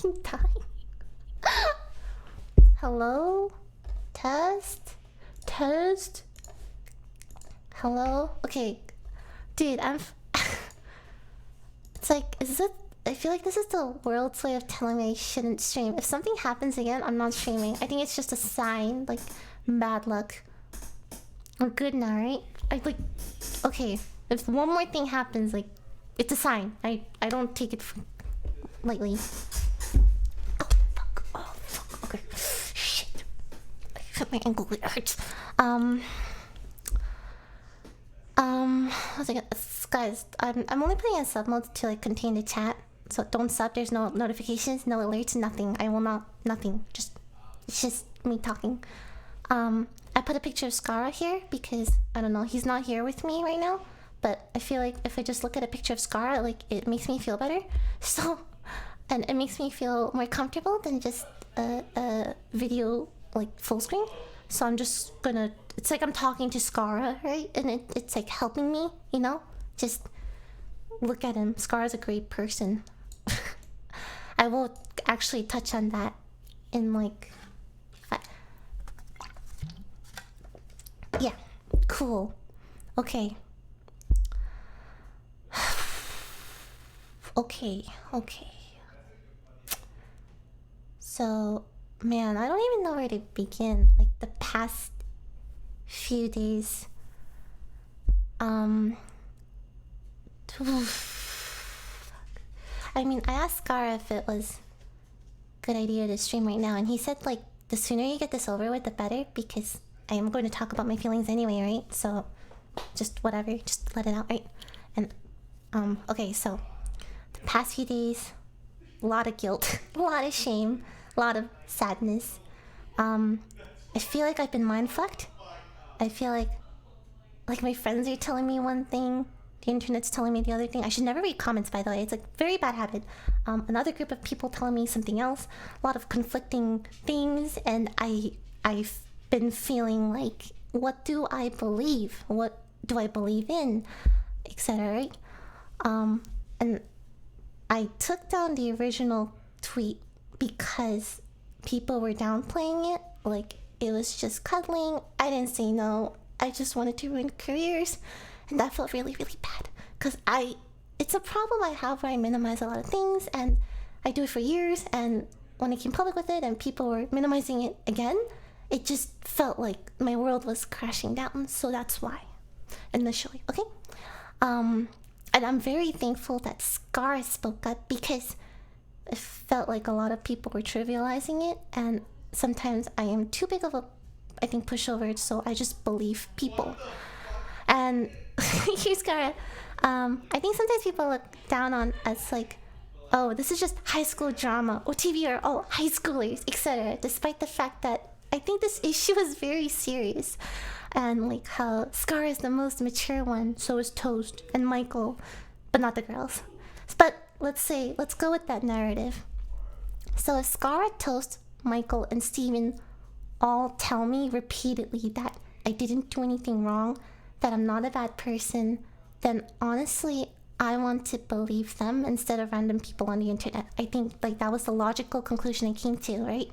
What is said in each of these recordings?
fucking dying. Hello? Test? Test? Hello? Okay. Dude, it's like, is it... I feel like this is the world's way of telling me I shouldn't stream. If something happens again, I'm not streaming. I think it's just a sign, like, bad luck. We're good now, right? Okay, if one more thing happens, like, it's a sign. I don't take it lightly. Oh, fuck, okay. Shit. I hit my ankle, it hurts. What's I got? Guys, I'm only putting in sub mode to like contain the chat. So don't sub, there's no notifications, no alerts, nothing. I will not, nothing. It's just me talking. I put a picture of Skara here because, I don't know, he's not here with me right now. But I feel like if I just look at a picture of Skara, like, it makes me feel better. So, and it makes me feel more comfortable than just a video, like, full screen. So I'm just gonna, it's like I'm talking to Skara, right? And it's like helping me, you know? Just look at him. Skara's a great person. I will actually touch on that in like... Yeah, cool. Okay. Okay. So, man, I don't even know where to begin. Like, the past few days... I mean, I asked Skara if it was a good idea to stream right now, and he said, like, the sooner you get this over with, the better, because I am going to talk about my feelings anyway, right? So, just whatever, just let it out, right? And, okay, so, the past few days, a lot of guilt, a lot of shame, a lot of sadness. I feel like I've been mind-fucked. I feel like my friends are telling me one thing, the internet's telling me the other thing. I should never read comments, by the way. It's a very bad habit. Another group of people telling me something else. A lot of conflicting things, and I've been feeling like, what do I believe? What do I believe in? Etc. Right? And I took down the original tweet because people were downplaying it. Like, it was just cuddling. I didn't say no. I just wanted to ruin careers. And that felt really, really bad. Because it's a problem I have where I minimize a lot of things. And I do it for years. And when I came public with it and people were minimizing it again, it just felt like my world was crashing down. So that's why. Initially, okay? And I'm very thankful that Scar spoke up because it felt like a lot of people were trivializing it. And sometimes I am too big of a, I think, pushover, so I just believe people. And here's Scar. I think sometimes people look down on us like, oh, this is just high school drama, or TV, or oh, high schoolers, etc. Despite the fact that I think this issue is very serious. And like how Scar is the most mature one, so is Toast and Michael, but not the girls. But let's go with that narrative. So if Scar, Toast, Michael, and Steven all tell me repeatedly that I didn't do anything wrong, that I'm not a bad person, then honestly, I want to believe them instead of random people on the internet. I think like that was the logical conclusion I came to, right?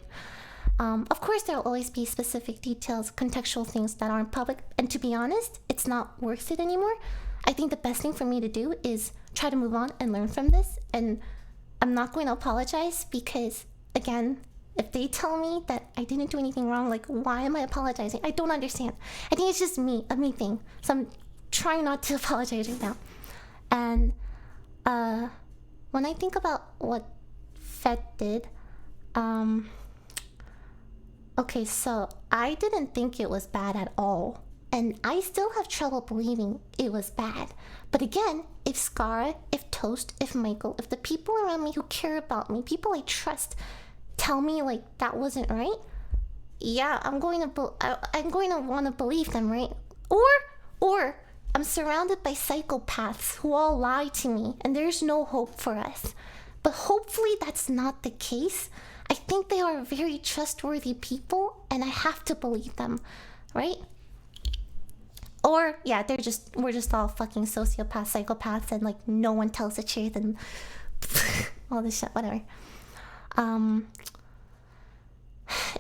Of course, there will always be specific details, contextual things that aren't public, and to be honest, it's not worth it anymore. I think the best thing for me to do is try to move on and learn from this, and I'm not going to apologize because, again, if they tell me that I didn't do anything wrong, like, why am I apologizing? I don't understand. I think it's just a me thing. So I'm trying not to apologize right now. And when I think about what Fed did, okay, so I didn't think it was bad at all. And I still have trouble believing it was bad. But again, if Skara, if Toast, if Michael, if the people around me who care about me, people I trust, tell me like that wasn't right, yeah, I'm going to want to believe them, right? Or I'm surrounded by psychopaths who all lie to me and there's no hope for us. But hopefully that's not the case. I think they are very trustworthy people and I have to believe them, right? Or yeah, we're just all fucking sociopaths, psychopaths, and like no one tells the truth and all this shit, whatever. Um,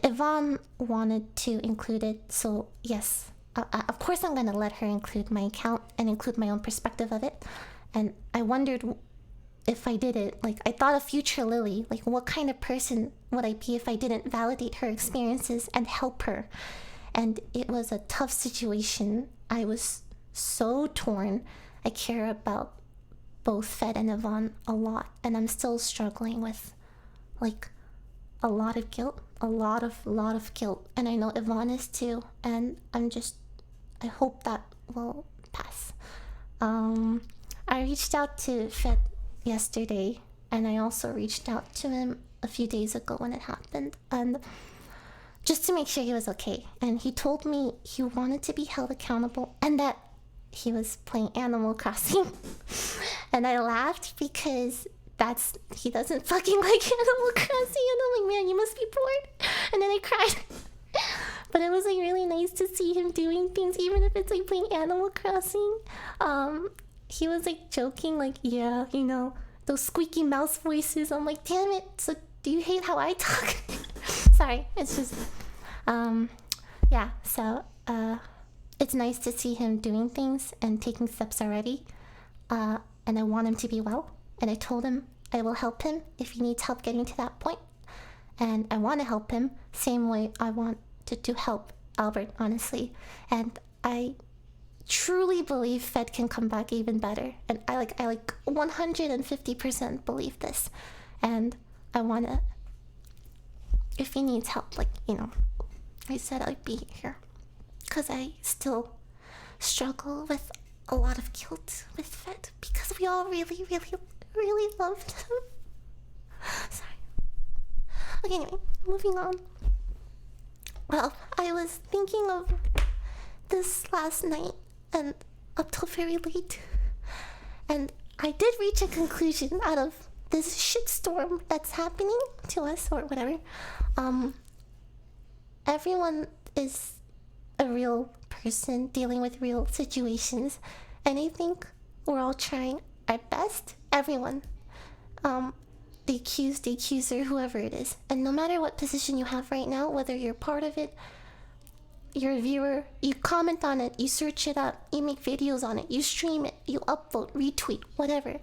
Yvonne wanted to include it, so yes. Of course I'm gonna let her include my account and include my own perspective of it. And I wondered if I did it. Like, I thought of future Lily. Like, what kind of person would I be if I didn't validate her experiences and help her? And it was a tough situation. I was so torn. I care about both Fed and Yvonne a lot, and I'm still struggling with, like, a lot of guilt, a lot of guilt, and I know Yvonne is too, and I hope that will pass. I reached out to Fed yesterday, and I also reached out to him a few days ago when it happened, and just to make sure he was okay. And he told me he wanted to be held accountable and that he was playing Animal Crossing. And I laughed because he doesn't fucking like Animal Crossing, and I'm like, man, you must be bored. And then I cried. But it was like really nice to see him doing things, even if it's like playing Animal Crossing. He was like joking, like, yeah, you know, those squeaky mouse voices. I'm like, damn it, so do you hate how I talk? Sorry, it's just yeah, so it's nice to see him doing things and taking steps already. And I want him to be well, and I told him I will help him if he needs help getting to that point. And I want to help him same way I want to help Albert, honestly. And I truly believe Fed can come back even better. And I like 150% believe this. And I want to, if he needs help, like, you know, I said I'd be here. Because I still struggle with a lot of guilt with Fed because we all really, really, really loved him. Sorry. Okay, anyway, moving on. Well, I was thinking of this last night and up till very late. And I did reach a conclusion out of this shitstorm that's happening to us or whatever. Everyone is a real person dealing with real situations, and I think we're all trying our best. Everyone, the accused, the accuser, whoever it is, and no matter what position you have right now, whether you're part of it, you're a viewer, you comment on it, you search it up, you make videos on it, you stream it, you upvote, retweet, whatever.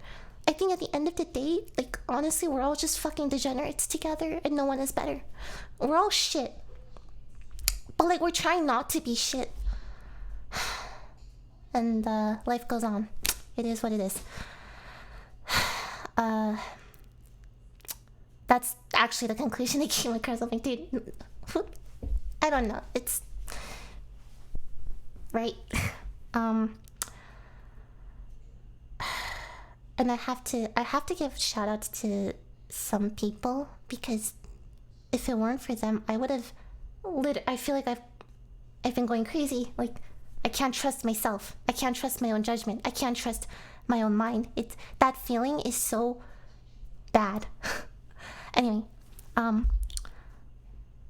I think at the end of the day, like, honestly, we're all just fucking degenerates together, and no one is better. We're all shit. But, like, we're trying not to be shit. And life goes on. It is what it is. That's actually the conclusion I came across. I'm like, dude, I don't know. It's right. And I have to give shout outs to some people, because if it weren't for them, I would have I feel like I've been going crazy. Like, I can't trust myself. I can't trust my own judgment. I can't trust my own mind. That feeling is so bad. Anyway,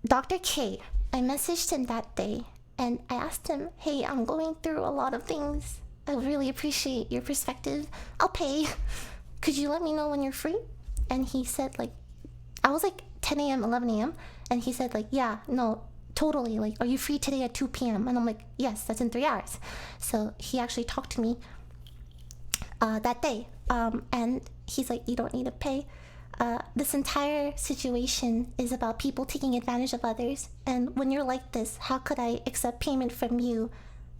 Dr. K, I messaged him that day and I asked him, hey, I'm going through a lot of things. I really appreciate your perspective. I'll pay. Could you let me know when you're free? And he said, like, I was like 10 a.m., 11 a.m. And he said, like, yeah, no, totally. Like, are you free today at 2 p.m.? And I'm like, yes, that's in 3 hours. So he actually talked to me that day. And he's like, you don't need to pay. This entire situation is about people taking advantage of others. And when you're like this, how could I accept payment from you?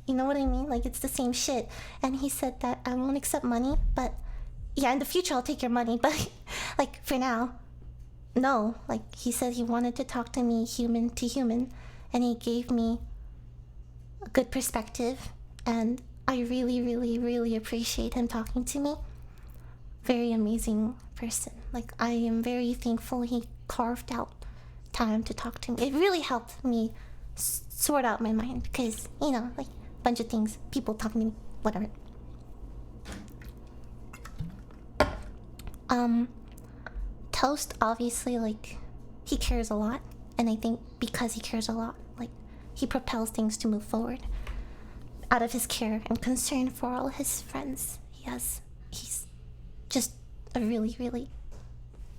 You know what I mean? Like, it's the same shit. And he said that I won't accept money, but yeah, in the future I'll take your money. But like, for now, no. Like, he said he wanted to talk to me human to human, and he gave me a good perspective, and I really, really, really appreciate him talking to me. Very amazing person. Like, I am very thankful he carved out time to talk to me. It really helped me sort out my mind, because, you know, like, a bunch of things, people talking to me, whatever. Toast, obviously, like, he cares a lot, and I think because he cares a lot, like, he propels things to move forward out of his care and concern for all his friends. He's just a really, really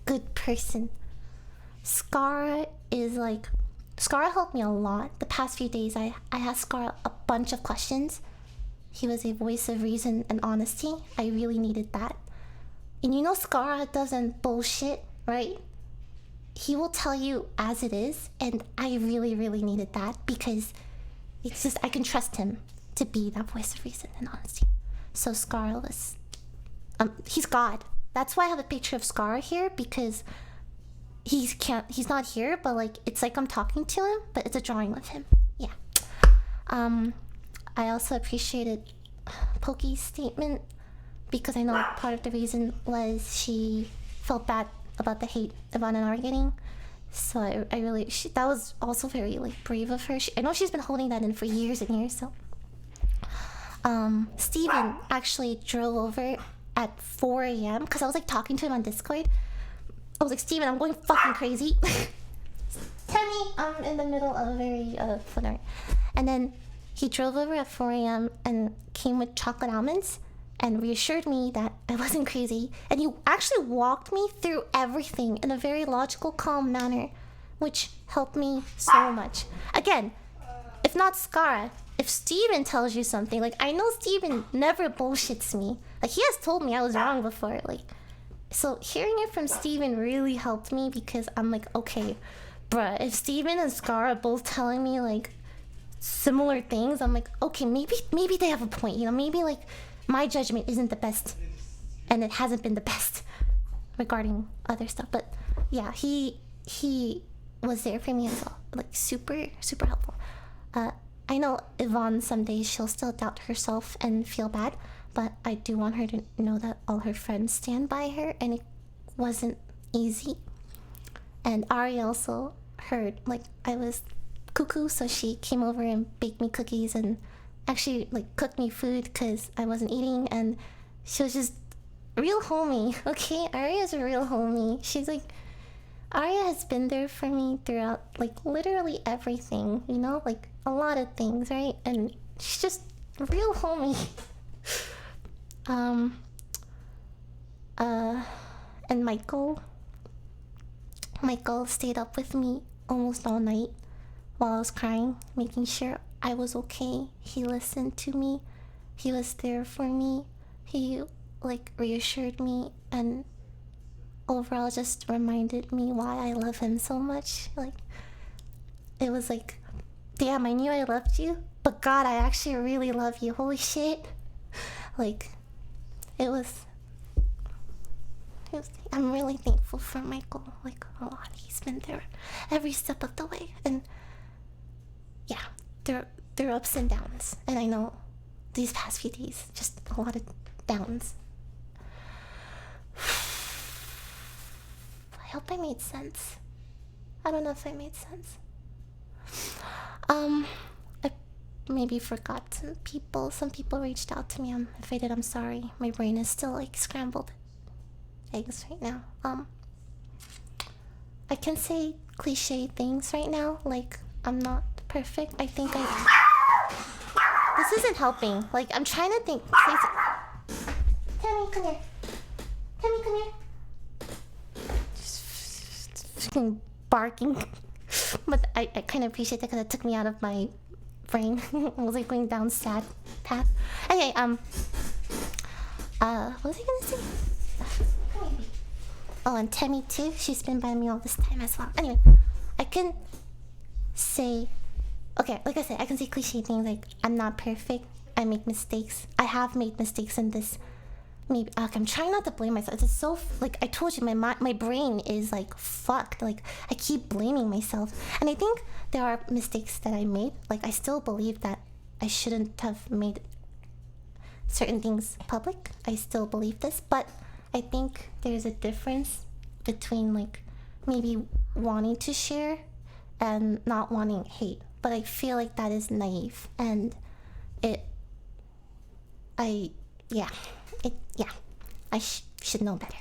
good person. Scar is like, Scar helped me a lot. The past few days, I asked Scar a bunch of questions. He was a voice of reason and honesty. I really needed that. And you know Scar doesn't bullshit, right? He will tell you as it is, and I really, really needed that because it's just, I can trust him to be that voice of reason and honesty. So Scar was, he's God. That's why I have a picture of Scar here, because he's not here, but like, it's like I'm talking to him, but it's a drawing of him. Yeah. I also appreciated Poki's statement, because I know part of the reason was she felt bad about the hate Yvonne and I were getting. So I really, that was also very like brave of her. I know she's been holding that in for years and years. So Steven actually drove over at 4 a.m. because I was like talking to him on Discord. I was like, Steven, I'm going fucking crazy. Tammy, I'm in the middle of a very fun. And then he drove over at 4 a.m. and came with chocolate almonds and reassured me that I wasn't crazy. And he actually walked me through everything in a very logical, calm manner, which helped me so much. Again, if not Scar, if Steven tells you something, like, I know Steven never bullshits me. Like, he has told me I was wrong before. Like, so hearing it from Steven really helped me, because I'm like, okay, bruh, if Steven and Scar are both telling me like similar things, I'm like, okay, maybe they have a point, you know, maybe like my judgment isn't the best, and it hasn't been the best regarding other stuff. But yeah, he was there for me as well, like super helpful. I know Yvonne, some days she'll still doubt herself and feel bad, but I do want her to know that all her friends stand by her, and it wasn't easy. And Ari also heard like I was cuckoo, so she came over and baked me cookies and actually like cooked me food because I wasn't eating, and she was just real homie. Okay, Arya's a real homie. She's like, Arya has been there for me throughout like literally everything, you know, like a lot of things, right? And she's just a real homie. And Michael stayed up with me almost all night while I was crying, making sure I was okay. He listened to me. He was there for me. He like reassured me, and overall just reminded me why I love him so much. Like, it was like, damn, I knew I loved you, but God, I actually really love you. Holy shit. Like, it was I'm really thankful for Michael, like a lot. He's been there every step of the way, and yeah, there are ups and downs, and I know these past few days, just a lot of downs. I hope I made sense. I don't know if I made sense. I maybe forgot some people. Some people reached out to me. If I did, I'm sorry. My brain is still like scrambled eggs right now. I can say cliche things right now, like I'm not perfect. I think this isn't helping. Like, I'm trying to think. Tammy, come here. Tammy, come here. Just freaking barking. But I kind of appreciate that because it took me out of my brain. I was like going down sad path. Okay, what was I gonna say? Oh, and Tammy too. She's been by me all this time as well. Anyway, I can say, okay, like I said, I can say cliche things like I'm not perfect. I make mistakes. I have made mistakes in this. Maybe I'm trying not to blame myself. It's so like I told you, my brain is like fucked. Like I keep blaming myself, and I think there are mistakes that I made. Like I still believe that I shouldn't have made certain things public. I still believe this, but I think there's a difference between like maybe wanting to share and not wanting hate. But I feel like that is naive, and I should know better.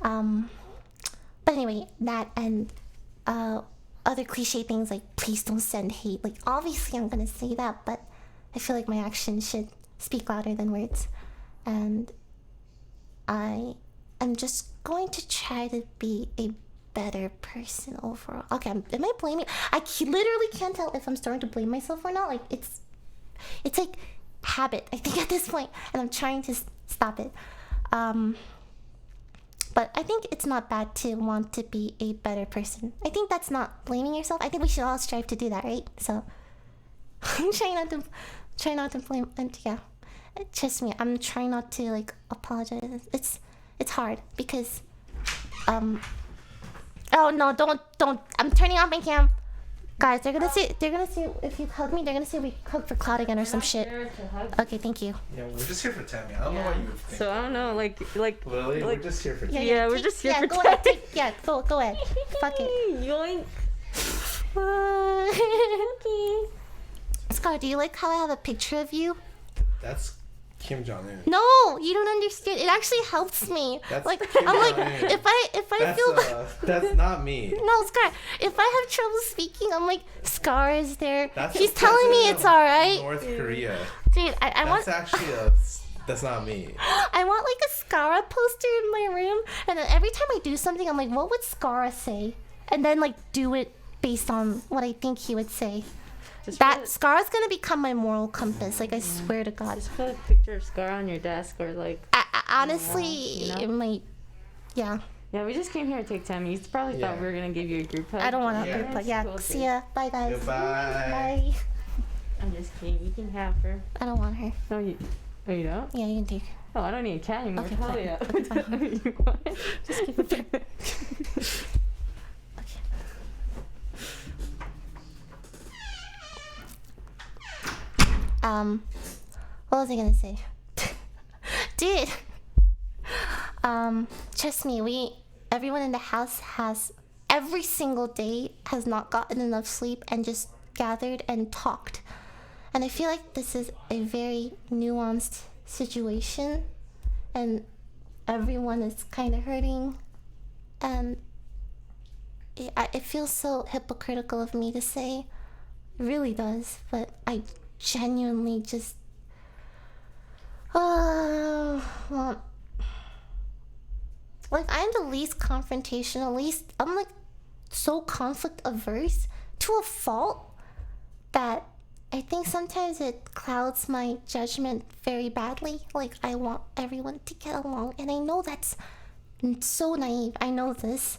But anyway, that and other cliche things like please don't send hate. Like obviously I'm gonna say that, but I feel like my actions should speak louder than words. And I'm just going to try to be a better person overall. Okay, am I blaming? Literally can't tell if I'm starting to blame myself or not. Like it's like habit, I think, at this point, and I'm trying to stop it. But I think it's not bad to want to be a better person. I think that's not blaming yourself. I think we should all strive to do that, right? So I'm trying not to blame. And yeah, trust me, I'm trying not to like apologize. It's hard because oh no, don't. I'm turning off my cam. Guys, they're gonna see if you hug me, they're gonna say we hug for clout again or some shit. Okay, thank you. Yeah, we're just here for Tammy. I don't know what you would think. So I don't know, like Lily, we're just here for Tammy. Yeah, we're just here for go Tammy. ahead, go ahead. Fuck it. Yoink. Scar, do you like how I have a picture of you? That's Kim Jong-un. No, you don't understand. It actually helps me. That's like Kim I'm like Jong-un. if I feel that's not me. no, Scar. If I have trouble speaking, I'm like, Scar is there. That's He's the telling me president it's of alright. North Korea. Dude, I want. That's actually that's not me. I want like a Scara poster in my room, and then every time I do something, I'm like, what would Scara say? And then like do it based on what I think he would say. That Scar's gonna become my moral compass. Like I swear to God. Just put a picture of Scar on your desk or like. Honestly, you know? it might. Yeah. Yeah, we just came here to take time. You probably thought we were gonna give you a group hug. I don't want to. Yeah. But yeah. Cool, See ya. Bye, guys. Goodbye. Bye. I'm just kidding. You can have her. I don't want her. No, you. Oh, you don't? Yeah, you can take her. Oh, I don't need a cat anymore. Okay, Hell fine. yeah. Okay, fine. You want? Just keep it there. What was I gonna say? Dude, trust me, everyone in the house has every single day has not gotten enough sleep and just gathered and talked. And I feel like this is a very nuanced situation, and everyone is kind of hurting, and it feels so hypocritical of me to say. It really does, but I genuinely just want, like, I'm the least confrontational, least I'm like so conflict averse to a fault that I think sometimes it clouds my judgment very badly. Like, I want everyone to get along, and I know that's so naive, I know this,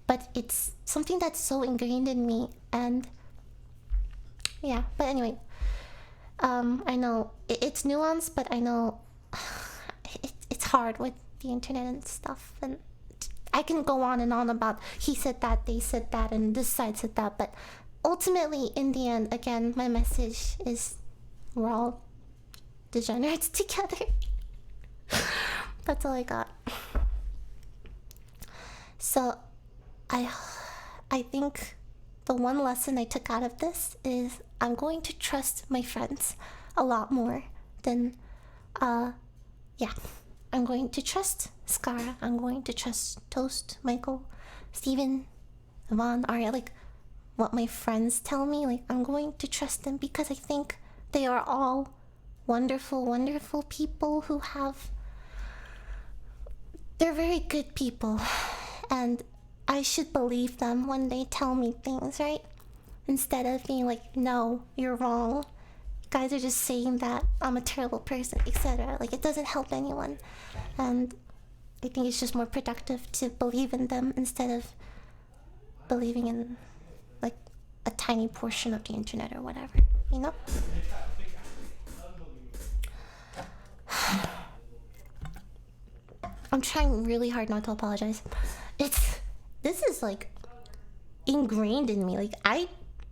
but it's something that's so ingrained in me. And yeah, but anyway, I know it's nuanced, but I know it's hard with the internet and stuff, and I can go on and on about he said that, they said that, and this side said that, but ultimately, in the end, again, my message is we're all degenerates together. That's all I got. So I think the one lesson I took out of this is I'm going to trust my friends a lot more than, yeah. I'm going to trust Skara. I'm going to trust Toast, Michael, Steven, Yvonne, Arya. Like, what my friends tell me, like, I'm going to trust them because I think they are all wonderful, wonderful people who have... They're very good people. And I should believe them when they tell me things, right? Instead of being like, no, you're wrong. You guys are just saying that I'm a terrible person, etc. Like, it doesn't help anyone. And I think it's just more productive to believe in them instead of believing in, like, a tiny portion of the internet or whatever, you know? I'm trying really hard not to apologize. This is like ingrained in me. Like, I've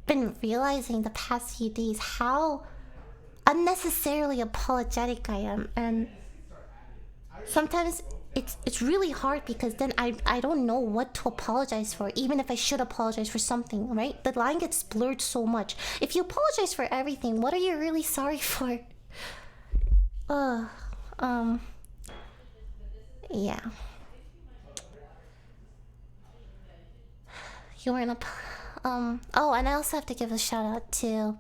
been realizing the past few days how unnecessarily apologetic I am, and sometimes it's really hard because then I don't know what to apologize for, even if I should apologize for something, right? The line gets blurred so much. If you apologize for everything, what are you really sorry for? Yeah. You weren't oh, and I also have to give a shout out to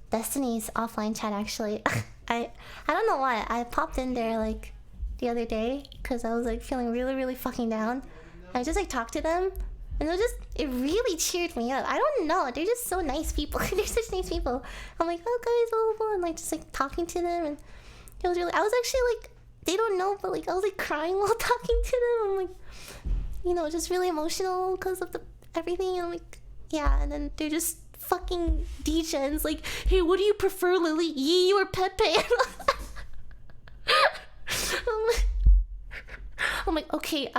Destiny's offline chat, actually. I don't know why I popped in there like the other day because I was like feeling really, really fucking down, I just like talked to them, and it really cheered me up. I don't know, they're just so nice people. They're such nice people. I'm like, oh guys, blah, blah, blah, and like just like talking to them, and it was really. I was actually like, they don't know, but like I was like crying while talking to them. I'm like, just really emotional because of everything. And I'm like, yeah, and then they're just fucking degens. Like, hey, what do you prefer, Lily? Yee or Pepe? I'm like, okay,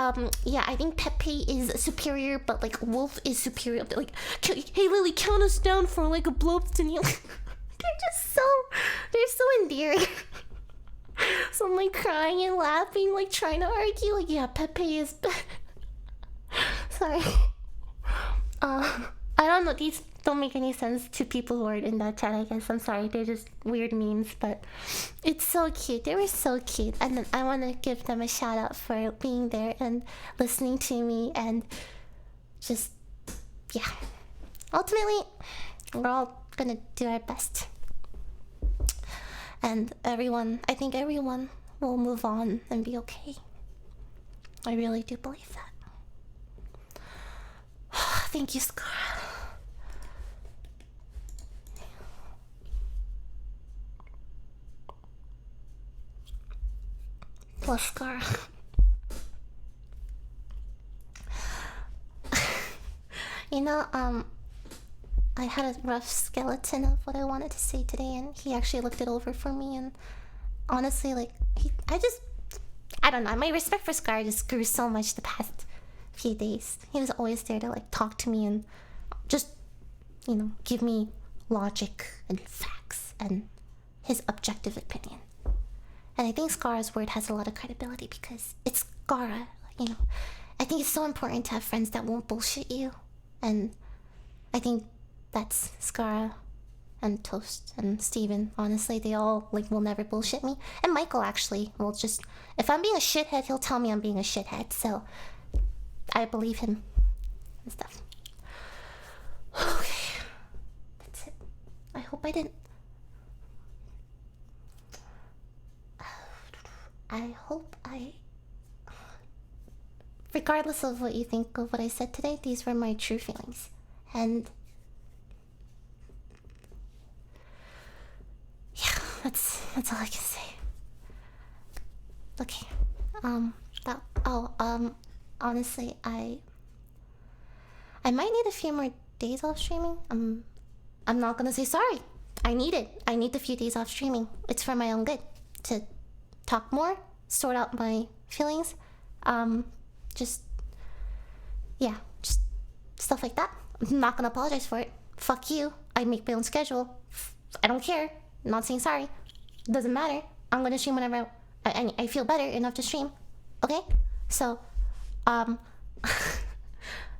yeah, I think Pepe is superior, but like Wolf is superior. They're like, hey Lily, count us down for like a blow up to you. They're so endearing. So I'm like crying and laughing, like trying to argue, like, yeah, Pepe is better. Sorry. I don't know, these don't make any sense to people who are in that chat, I guess. I'm sorry, they're just weird memes, but it's so cute. They were so cute. And then I want to give them a shout out for being there and listening to me, and just, yeah. Ultimately, we're all gonna do our best. And I think everyone will move on and be okay. I really do believe that. Thank you, Scar. Plus Scar. I had a rough skeleton of what I wanted to say today, and he actually looked it over for me, and honestly, like, I don't know, my respect for Scar just grew so much the past few days. He was always there to, like, talk to me and just, give me logic and facts and his objective opinion. And I think Scar's word has a lot of credibility because it's Scara, I think it's so important to have friends that won't bullshit you, and I think that's Scara and Toast and Steven. Honestly, they all will never bullshit me. And Michael actually will just, if I'm being a shithead, he'll tell me I'm being a shithead. So I believe him and stuff. Okay, that's it. I hope I didn't. Regardless of what you think of what I said today, these were my true feelings. And yeah, that's all I can say. Okay. Honestly, I might need a few more days off streaming. I'm not gonna say sorry. I need it. I need the few days off streaming. It's for my own good. To talk more, sort out my feelings, just stuff like that. I'm not gonna apologize for it. Fuck you. I make my own schedule. I don't care. I'm not saying sorry. Doesn't matter. I'm gonna stream whenever I feel better enough to stream. Okay? So, I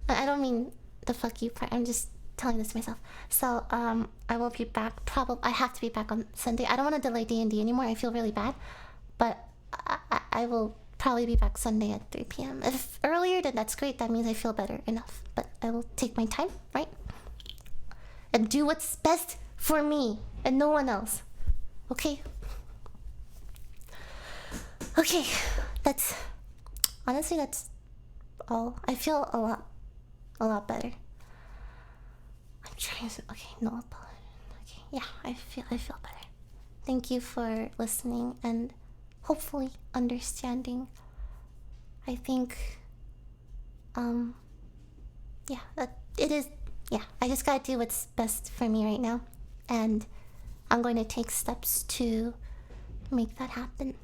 don't mean the fuck you part. I'm just telling this to myself. So, I will be back. I have to be back on Sunday. I don't want to delay D&D anymore. I feel really bad. But I will probably be back Sunday at 3 p.m. If earlier, then that's great. That means I feel better enough. But I will take my time, right? And do what's best for me and no one else. Okay? Okay. Honestly, that's all. I feel a lot better. I'm trying to, okay, no apology. Okay, yeah, I feel better. Thank you for listening and hopefully understanding. I think, yeah, that it is, yeah, I just gotta do what's best for me right now, and I'm going to take steps to make that happen.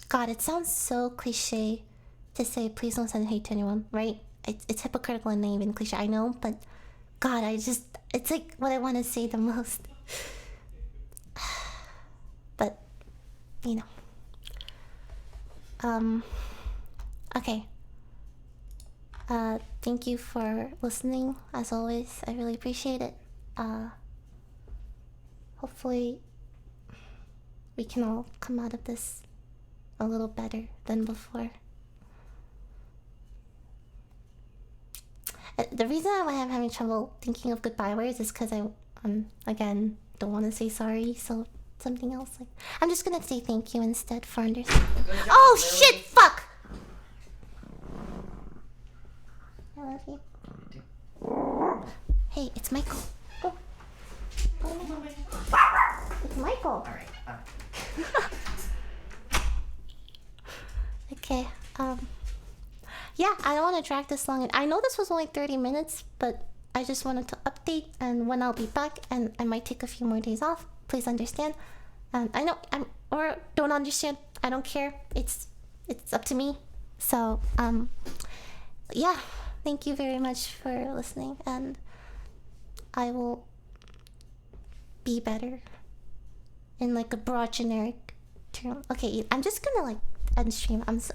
God, it sounds so cliche to say please don't send hate to anyone, right? It's hypocritical and naive and cliche, I know, but God, it's like what I want to say the most. But, okay. Thank you for listening, as always. I really appreciate it. Hopefully we can all come out of this a little better than before. The reason why I'm having trouble thinking of goodbye words is because I again don't want to say sorry so something else. Like, I'm just gonna say thank you instead for understanding. Oh shit! Fuck! I love you. Hey, it's Michael. Go. It's Michael. Alright. Okay. Yeah, I don't want to drag this long. And I know this was only 30 minutes, but I just wanted to update and when I'll be back, and I might take a few more days off. Please understand. I know or don't understand. I don't care. It's up to me. So yeah. Thank you very much for listening, and I will be better in like a broad generic term. Okay, I'm just gonna like end stream. I'm so